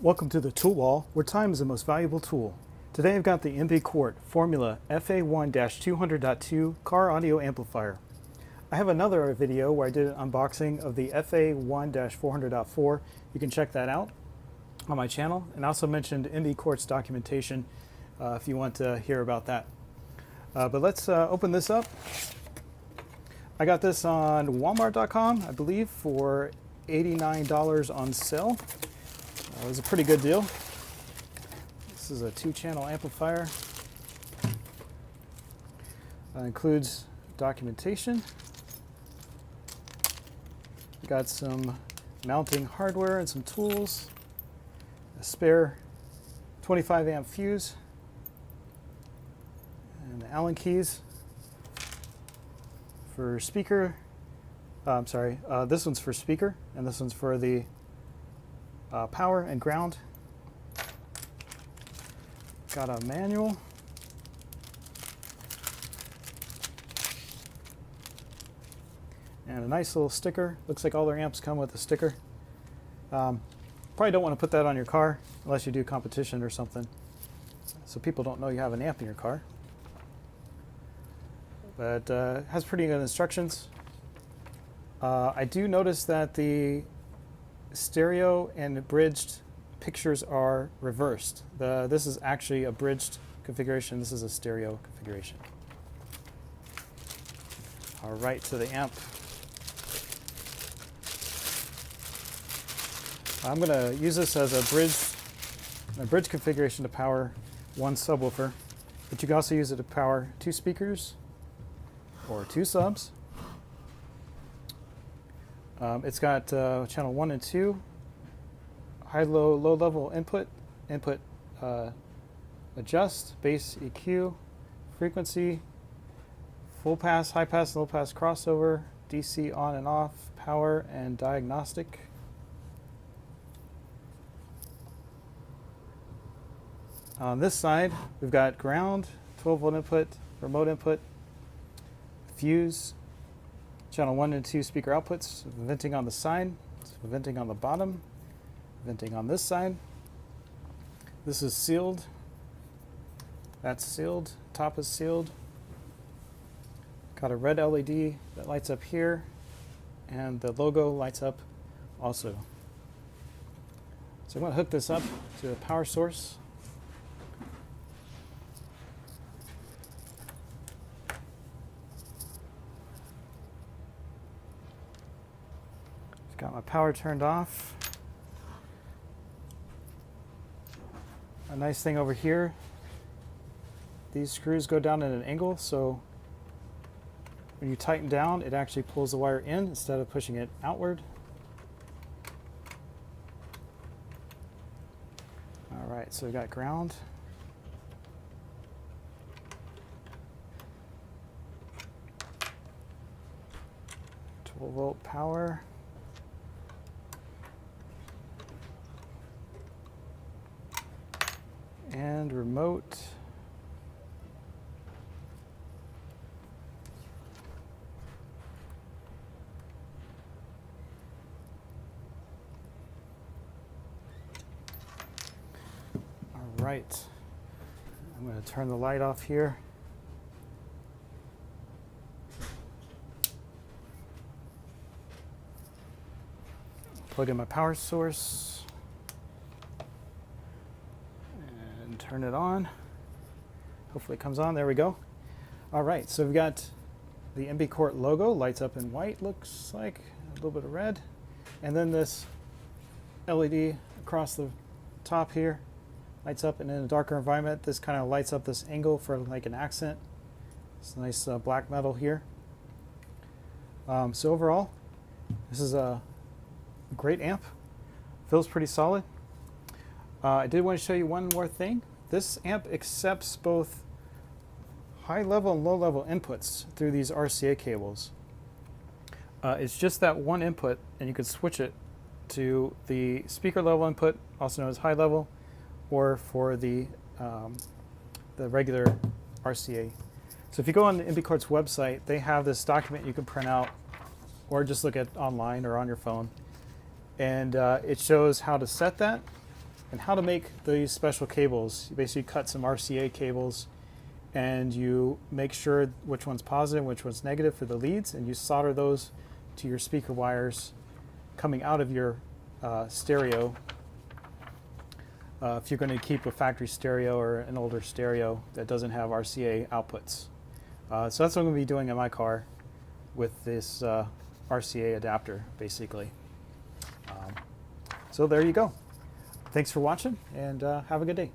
Welcome to the tool wall, where time is the most valuable tool. Today I've got the Quart Formula FA1-200.2 car audio amplifier. I have another video where I did an unboxing of the FA1-400.4. You can check that out on my channel, and I also mentioned Quart's documentation if you want to hear about that. But let's open this up. I got this on Walmart.com, I believe, for $89 on sale. It was a pretty good deal. This is a 2-channel amplifier. Includes documentation. Got some mounting hardware and some tools. A spare 25 amp fuse. And the Allen keys for speaker. This one's for speaker, and this one's for the power and ground. Got a manual. And a nice little sticker. Looks like all their amps come with a sticker. Probably don't want to put that on your car unless you do competition or something, so people don't know you have an amp in your car. But has pretty good instructions. I do notice that the stereo and bridged pictures are reversed. This is actually a bridged configuration. This is a stereo configuration. All right, to the amp. I'm going to use this as a bridge configuration to power one subwoofer, but you can also use it to power 2 speakers or 2 subs. It's got channel 1 and 2, low level input, adjust, bass EQ, frequency, full pass, high pass, low pass crossover, DC on and off, power and diagnostic. On this side, we've got ground, 12 volt input, remote input, fuse, channel 1 and 2 speaker outputs, venting on the side, venting on the bottom, venting on this side. This is sealed. That's sealed. Top is sealed. Got a red LED that lights up here, and the logo lights up also. So I'm going to hook this up to the power source. Got my power turned off. A nice thing over here, these screws go down at an angle, so when you tighten down, it actually pulls the wire in instead of pushing it outward. All right, so we got ground. Volt power. And remote. All right. I'm going to turn the light off here. Plug in my power source. Turn it on. Hopefully it comes on. There we go. All right, so we've got the Quart logo, lights up in white, looks like, a little bit of red. And then this LED across the top here lights up, and in a darker environment, this kind of lights up this angle for like an accent. It's nice black metal here. So overall, this is a great amp. Feels pretty solid. I did want to show you one more thing. This amp accepts both high level and low level inputs through these RCA cables. It's just that one input, and you could switch it to the speaker level input, also known as high level, or for the regular RCA. So if you go on the Quart's website, they have this document you can print out or just look at online or on your phone. And it shows how to set that. And how to make these special cables. You basically cut some RCA cables and you make sure which one's positive and which one's negative for the leads, and you solder those to your speaker wires coming out of your stereo. If you're going to keep a factory stereo or an older stereo that doesn't have RCA outputs. So that's what I'm going to be doing in my car with this RCA adapter, basically. So there you go. Thanks for watching, and have a good day.